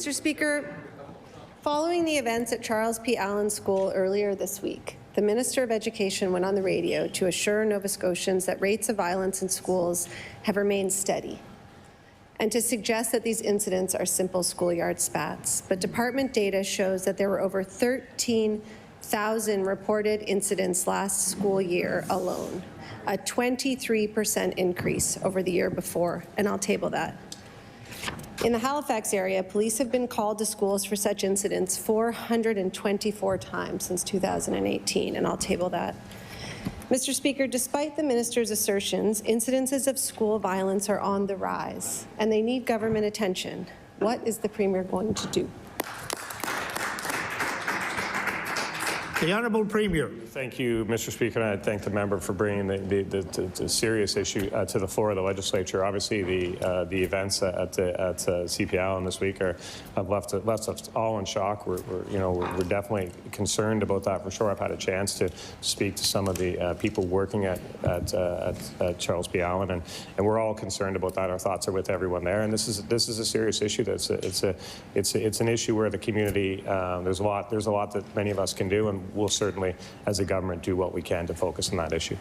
Mr. Speaker, following the events at Charles P. Allen School earlier this week, the Minister of Education went on the radio to assure Nova Scotians that rates of violence in schools have remained steady, and to suggest that these incidents are simple schoolyard spats. But department data shows that there were over 13,000 reported incidents last school year alone, a 23% increase over the year before, and I'll table that. In the Halifax area, police have been called to schools for such incidents 424 times since 2018, and I'll table that. Mr. Speaker, despite the minister's assertions, incidences of school violence are on the rise, and they need government attention. What is the Premier going to do? The Honourable Premier. Thank you, Mr. Speaker, and I thank the member for bringing the serious issue to the floor of the legislature. Obviously, the events at CPL this week have left us all in shock. We're definitely concerned about that for sure. I've had a chance to speak to some of the people working at Charles P. Allen, and we're all concerned about that. Our thoughts are with everyone there, and this is a serious issue. It's an issue where the community there's a lot that many of us can do, and we'll certainly, as a government, do what we can to focus on that issue.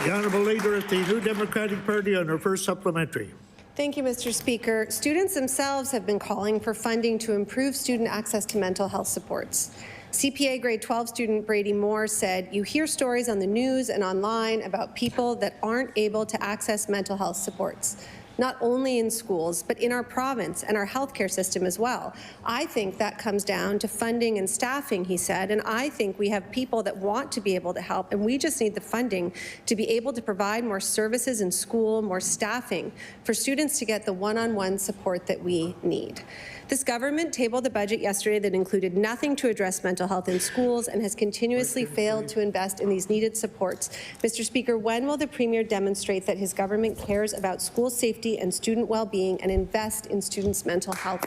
The Honourable Leader of the New Democratic Party on her first supplementary. Thank you, Mr. Speaker. Students themselves have been calling for funding to improve student access to mental health supports. CPA grade 12 student Brady Moore said, "You hear stories on the news and online about people that aren't able to access mental health supports, not only in schools, but in our province and our healthcare system as well. I think that comes down to funding and staffing," he said, "and I think we have people that want to be able to help, and we just need the funding to be able to provide more services in school, more staffing for students to get the one-on-one support that we need." This government tabled a budget yesterday that included nothing to address mental health in schools and has continuously failed to invest in these needed supports. Mr. Speaker, when will the Premier demonstrate that his government cares about school safety and student well-being and invest in students' mental health?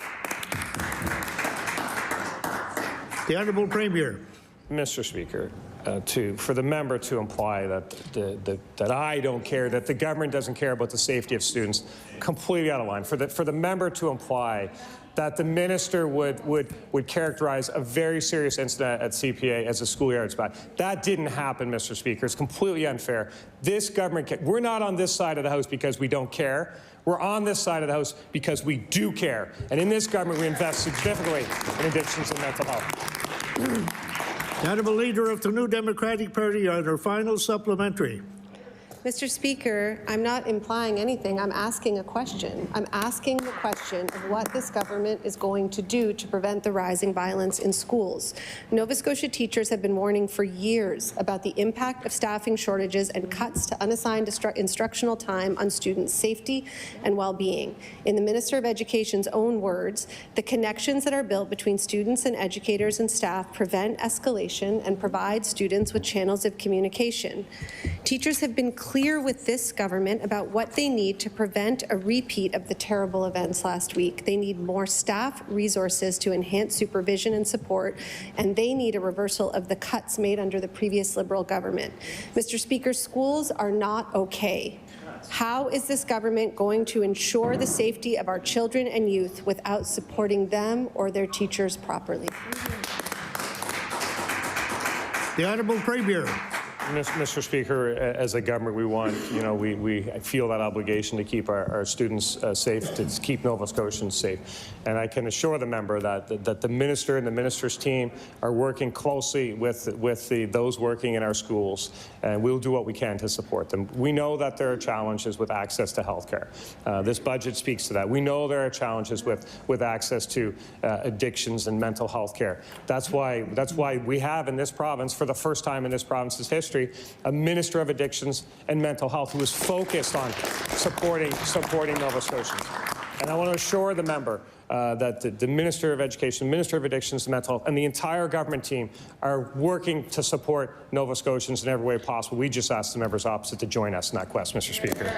The Honourable Premier. Mr. Speaker, for the member to imply that I don't care, that the government doesn't care about the safety of students, completely out of line. For the member to imply that the minister would characterize a very serious incident at CPA as a schoolyard spat. That didn't happen, Mr. Speaker. It's completely unfair. This government, we're not on this side of the House because we don't care. We're on this side of the House because we do care. And in this government, we invest significantly in addictions and mental health. The Honourable Leader of the New Democratic Party on her final supplementary. Mr. Speaker, I'm not implying anything. I'm asking a question. I'm asking the question of what this government is going to do to prevent the rising violence in schools. Nova Scotia teachers have been warning for years about the impact of staffing shortages and cuts to unassigned instructional time on students' safety and well-being. In the Minister of Education's own words, the connections that are built between students and educators and staff prevent escalation and provide students with channels of communication. Teachers have been clear with this government about what they need to prevent a repeat of the terrible events last week. They need more staff resources to enhance supervision and support, and they need a reversal of the cuts made under the previous Liberal government. Mr. Speaker, schools are not okay. How is this government going to ensure the safety of our children and youth without supporting them or their teachers properly? The Honourable Premier. Mr. Speaker, as a government, we feel that obligation to keep our students safe, to keep Nova Scotians safe. And I can assure the member that the minister and the minister's team are working closely with those working in our schools, and we'll do what we can to support them. We know that there are challenges with access to health care. This budget speaks to that. We know there are challenges with access to addictions and mental health care. That's why we have in this province, for the first time in this province's history, a Minister of Addictions and Mental Health who is focused on supporting Nova Scotians. And I want to assure the member that the Minister of Education, Minister of Addictions and Mental Health, and the entire government team are working to support Nova Scotians in every way possible. We just ask the members opposite to join us in that quest, Mr. Speaker.